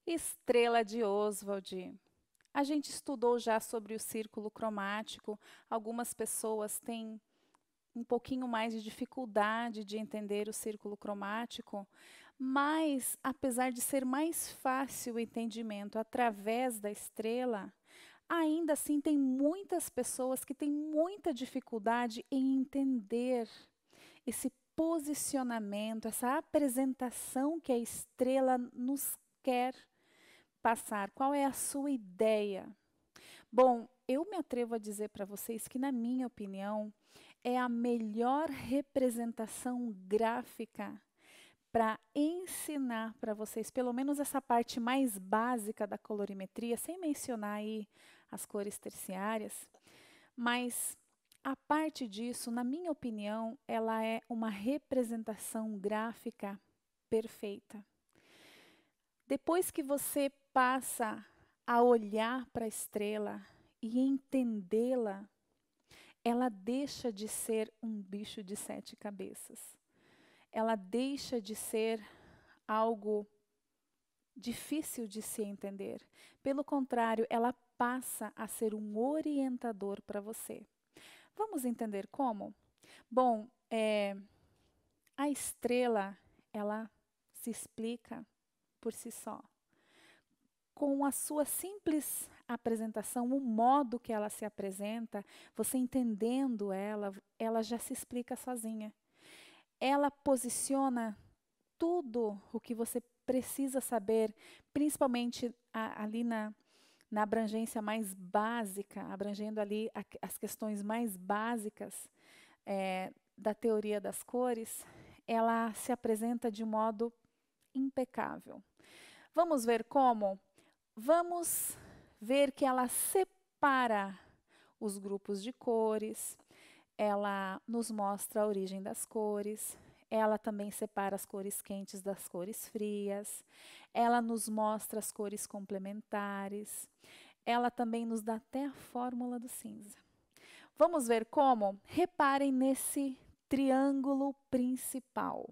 Estrela de Oswald. A gente estudou já sobre o círculo cromático. Algumas pessoas têm um pouquinho mais de dificuldade de entender o círculo cromático, mas apesar de ser mais fácil o entendimento através da estrela, ainda assim tem muitas pessoas que têm muita dificuldade em entender esse posicionamento, essa apresentação que a estrela nos quer passar. Qual é a sua ideia? Bom, eu me atrevo a dizer para vocês que, na minha opinião, é a melhor representação gráfica para ensinar para vocês, pelo menos essa parte mais básica da colorimetria, sem mencionar aí as cores terciárias, mas a parte disso, na minha opinião, ela é uma representação gráfica perfeita. Depois que você passa a olhar para a estrela e entendê-la, ela deixa de ser um bicho de 7 cabeças. Ela deixa de ser algo difícil de se entender. Pelo contrário, ela passa a ser um orientador para você. Vamos entender como? Bom, a estrela, ela se explica por si só. Com a sua simples apresentação, o modo que ela se apresenta, você entendendo ela, ela já se explica sozinha. Ela posiciona tudo o que você precisa saber, principalmente ali na abrangência mais básica, abrangendo ali as questões mais básicas da teoria das cores, ela se apresenta de modo impecável. Vamos ver como? Vamos ver que ela separa os grupos de cores, ela nos mostra a origem das cores, ela também separa as cores quentes das cores frias, ela nos mostra as cores complementares, ela também nos dá até a fórmula do cinza. Vamos ver como? Reparem nesse triângulo principal.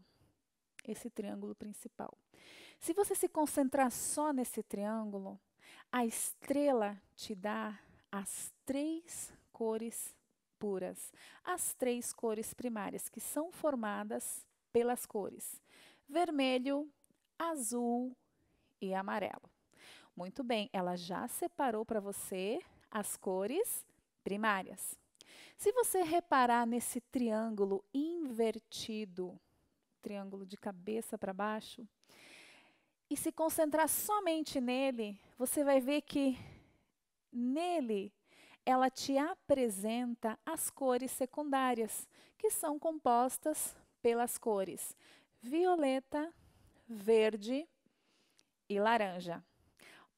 Esse triângulo principal. Se você se concentrar só nesse triângulo, a estrela te dá as 3 cores puras, as 3 cores primárias, que são formadas pelas cores vermelho, azul e amarelo. Muito bem, ela já separou para você as cores primárias. Se você reparar nesse triângulo invertido, triângulo de cabeça para baixo, e se concentrar somente nele, você vai ver que nele ela te apresenta as cores secundárias, que são compostas pelas cores violeta, verde e laranja.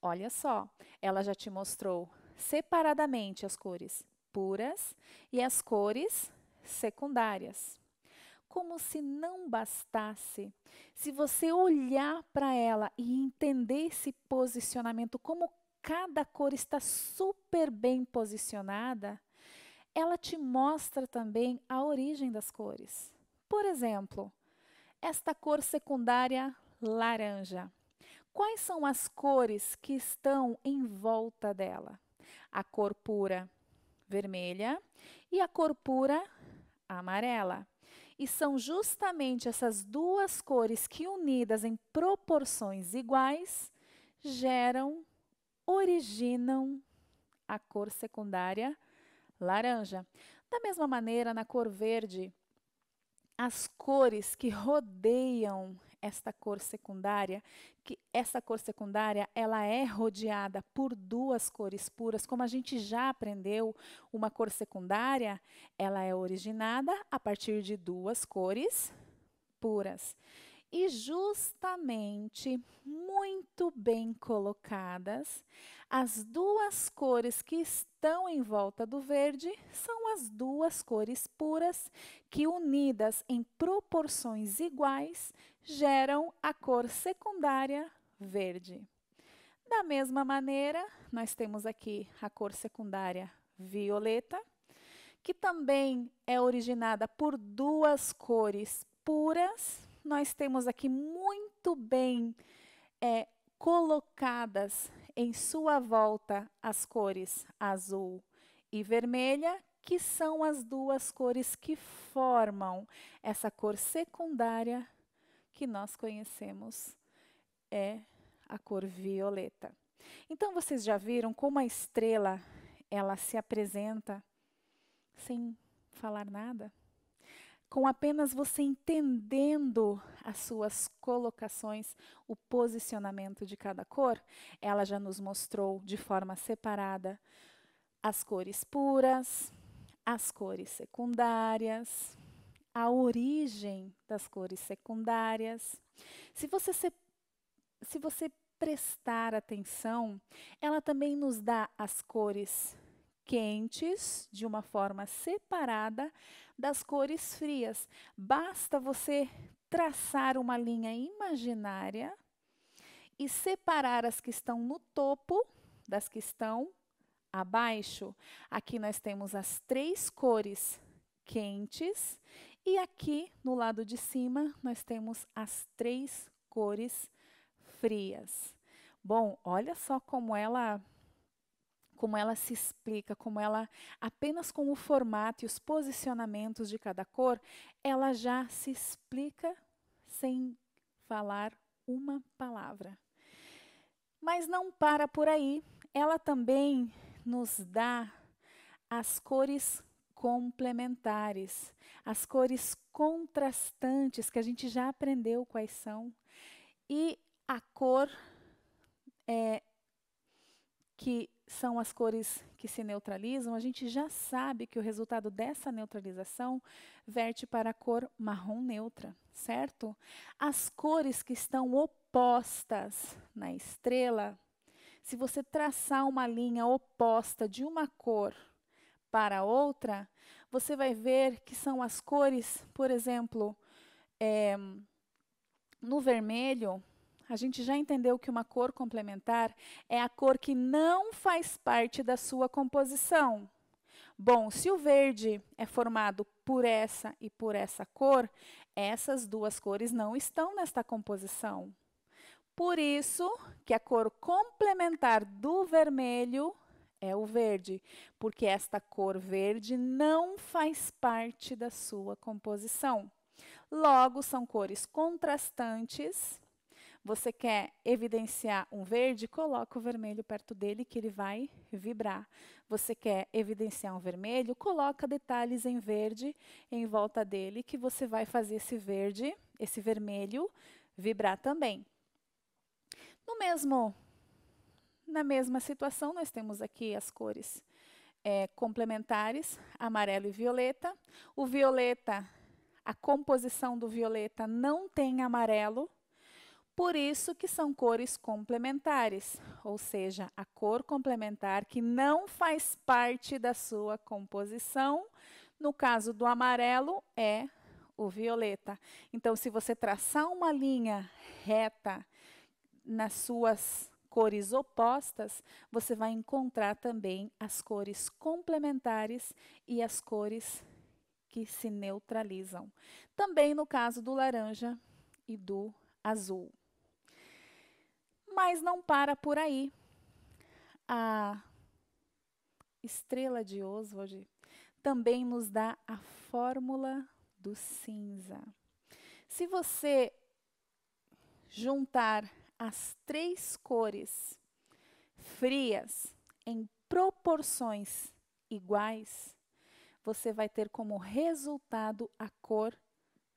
Olha só, ela já te mostrou separadamente as cores puras e as cores secundárias. Como se não bastasse, se você olhar para ela e entender esse posicionamento, como cada cor está super bem posicionada, ela te mostra também a origem das cores. Por exemplo, esta cor secundária laranja. Quais são as cores que estão em volta dela? A cor pura vermelha e a cor pura amarela. E são justamente essas duas cores que, unidas em proporções iguais, originam a cor secundária laranja. Da mesma maneira, na cor verde, as cores que rodeiam esta cor secundária, que essa cor secundária ela é rodeada por 2 cores puras, como a gente já aprendeu, uma cor secundária, ela é originada a partir de 2 cores puras. E justamente, muito bem colocadas, as 2 cores que estão em volta do verde são as 2 cores puras que, unidas em proporções iguais, geram a cor secundária verde. Da mesma maneira, nós temos aqui a cor secundária violeta, que também é originada por 2 cores puras. Nós temos aqui muito bem colocadas em sua volta as cores azul e vermelha, que são as duas cores que formam essa cor secundária que nós conhecemos, é a cor violeta. Então, vocês já viram como a estrela, ela se apresenta sem falar nada? Com apenas você entendendo as suas colocações, o posicionamento de cada cor, ela já nos mostrou de forma separada as cores puras, as cores secundárias, a origem das cores secundárias. Se você prestar atenção, ela também nos dá as cores quentes de uma forma separada das cores frias. Basta você traçar uma linha imaginária e separar as que estão no topo das que estão abaixo. Aqui nós temos as 3 cores quentes e aqui no lado de cima nós temos as 3 cores frias. Bom, olha só como ela se explica, como ela, apenas com o formato e os posicionamentos de cada cor, ela já se explica sem falar uma palavra. Mas não para por aí, ela também nos dá as cores complementares, as cores contrastantes, que a gente já aprendeu quais são, e a cor que são as cores que se neutralizam, a gente já sabe que o resultado dessa neutralização verte para a cor marrom neutra, certo? As cores que estão opostas na estrela, se você traçar uma linha oposta de uma cor para outra, você vai ver que são as cores, por exemplo, no vermelho, a gente já entendeu que uma cor complementar é a cor que não faz parte da sua composição. Bom, se o verde é formado por essa e por essa cor, essas duas cores não estão nesta composição. Por isso que a cor complementar do vermelho é o verde, porque esta cor verde não faz parte da sua composição. Logo, são cores contrastantes. Você quer evidenciar um verde? Coloca o vermelho perto dele que ele vai vibrar. Você quer evidenciar um vermelho? Coloca detalhes em verde em volta dele que você vai fazer esse vermelho, vibrar também. Na mesma situação, nós temos aqui as cores complementares, amarelo e violeta. O violeta, a composição do violeta não tem amarelo, por isso que são cores complementares, ou seja, a cor complementar que não faz parte da sua composição, no caso do amarelo, é o violeta. Então, se você traçar uma linha reta nas suas cores opostas, você vai encontrar também as cores complementares e as cores que se neutralizam. Também no caso do laranja e do azul. Mas não para por aí. A estrela de Oswald também nos dá a fórmula do cinza. Se você juntar as 3 cores frias em proporções iguais, você vai ter como resultado a cor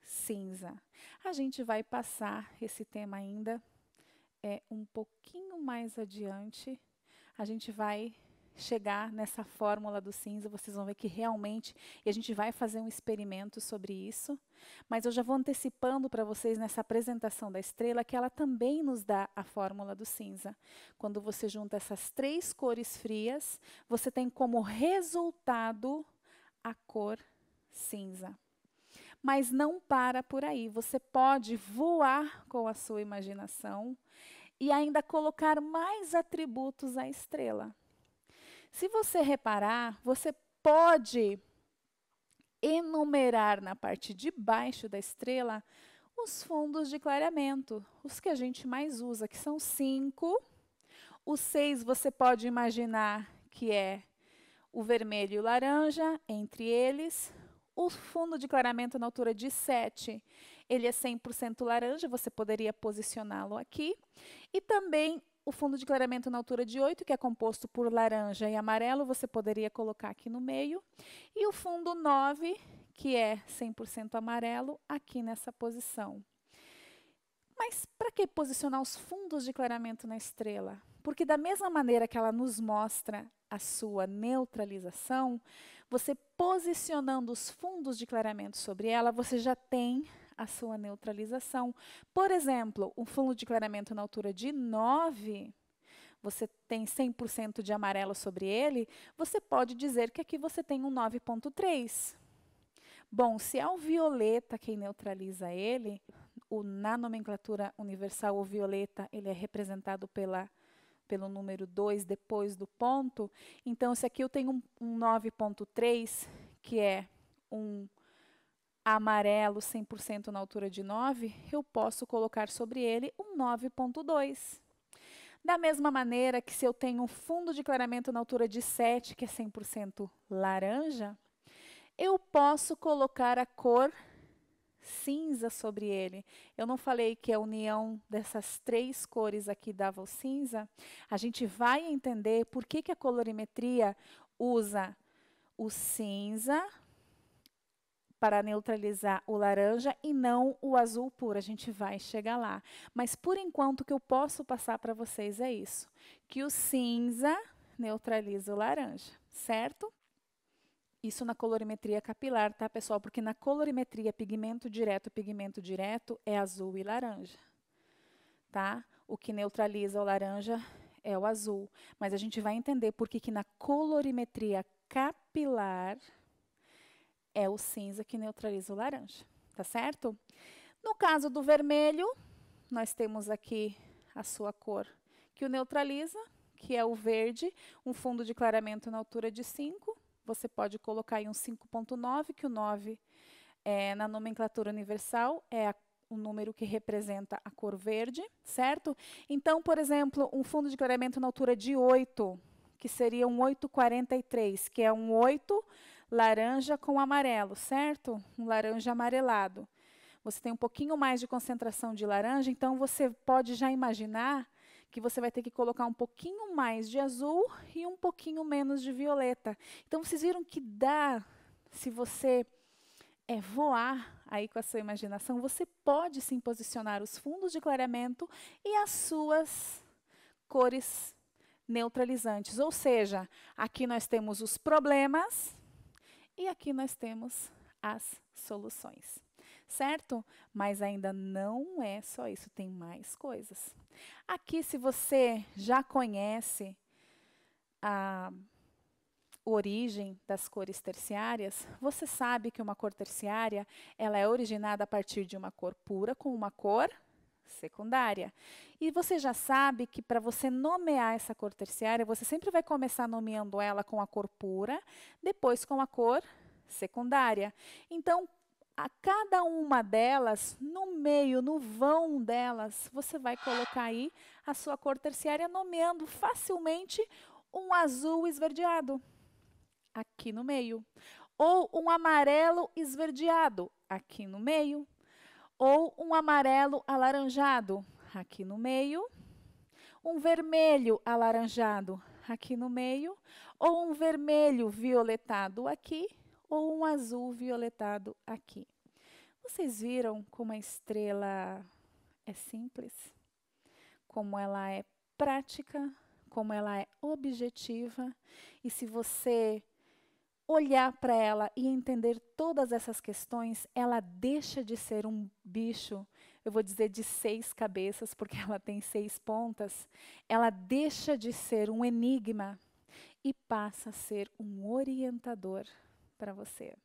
cinza. A gente vai passar esse tema ainda um pouquinho mais adiante. A gente vai chegar nessa fórmula do cinza, vocês vão ver que realmente, e a gente vai fazer um experimento sobre isso, mas eu já vou antecipando para vocês nessa apresentação da estrela que ela também nos dá a fórmula do cinza. Quando você junta essas 3 cores frias, você tem como resultado a cor cinza. Mas não para por aí, você pode voar com a sua imaginação e ainda colocar mais atributos à estrela. Se você reparar, você pode enumerar na parte de baixo da estrela Os fundos de clareamento, os que a gente mais usa, que são 5. O 6 você pode imaginar que é o vermelho e o laranja, entre eles. O fundo de clareamento na altura de 7, ele é 100% laranja, você poderia posicioná-lo aqui. E também o fundo de clareamento na altura de 8, que é composto por laranja e amarelo, você poderia colocar aqui no meio. E o fundo 9, que é 100% amarelo, aqui nessa posição. Mas para que posicionar os fundos de clareamento na estrela? Porque da mesma maneira que ela nos mostra a sua neutralização, você posicionando os fundos de clareamento sobre ela, você já tem a sua neutralização. Por exemplo, um fundo de clareamento na altura de 9, você tem 100% de amarelo sobre ele, você pode dizer que aqui você tem um 9,3. Bom, se é o violeta quem neutraliza ele, na nomenclatura universal, o violeta ele é representado pelo número 2 depois do ponto. Então, se aqui eu tenho um 9,3, que é um amarelo 100% na altura de 9, eu posso colocar sobre ele um 9,2. Da mesma maneira que se eu tenho um fundo de clareamento na altura de 7, que é 100% laranja, eu posso colocar a cor cinza sobre ele. Eu não falei que a união dessas 3 cores aqui dava o cinza? A gente vai entender por que a colorimetria usa o cinza para neutralizar o laranja e não o azul puro. A gente vai chegar lá. Mas, por enquanto, o que eu posso passar para vocês é isso, que o cinza neutraliza o laranja, certo? Isso na colorimetria capilar, tá, pessoal? Porque na colorimetria pigmento direto é azul e laranja, tá? O que neutraliza o laranja é o azul. Mas a gente vai entender por que na colorimetria capilar é o cinza que neutraliza o laranja, tá certo? No caso do vermelho, nós temos aqui a sua cor que o neutraliza, que é o verde, um fundo de clareamento na altura de 5. Você pode colocar aí um 5,9, que o 9 na nomenclatura universal é o número que representa a cor verde, certo? Então, por exemplo, um fundo de clareamento na altura de 8, que seria um 8,43, que é um 8 laranja com amarelo, certo? Um laranja amarelado. Você tem um pouquinho mais de concentração de laranja, então você pode já imaginar que você vai ter que colocar um pouquinho mais de azul e um pouquinho menos de violeta. Então, vocês viram que dá, se você voar aí com a sua imaginação, você pode sim posicionar os fundos de clareamento e as suas cores neutralizantes. Ou seja, aqui nós temos os problemas e aqui nós temos as soluções. Certo? Mas ainda não é só isso, tem mais coisas. Aqui, se você já conhece a origem das cores terciárias, você sabe que uma cor terciária ela é originada a partir de uma cor pura com uma cor secundária. E você já sabe que para você nomear essa cor terciária, você sempre vai começar nomeando ela com a cor pura, depois com a cor secundária. Então, a cada uma delas, no meio, no vão delas, você vai colocar aí a sua cor terciária, nomeando facilmente um azul esverdeado, aqui no meio. Ou um amarelo esverdeado, aqui no meio. Ou um amarelo alaranjado, aqui no meio. Um vermelho alaranjado, aqui no meio. Ou um vermelho violetado aqui. Ou um azul violetado aqui. Vocês viram como a estrela é simples? Como ela é prática? Como ela é objetiva? E se você olhar para ela e entender todas essas questões, ela deixa de ser um bicho, eu vou dizer de 6 cabeças, porque ela tem 6 pontas, ela deixa de ser um enigma e passa a ser um orientador para você.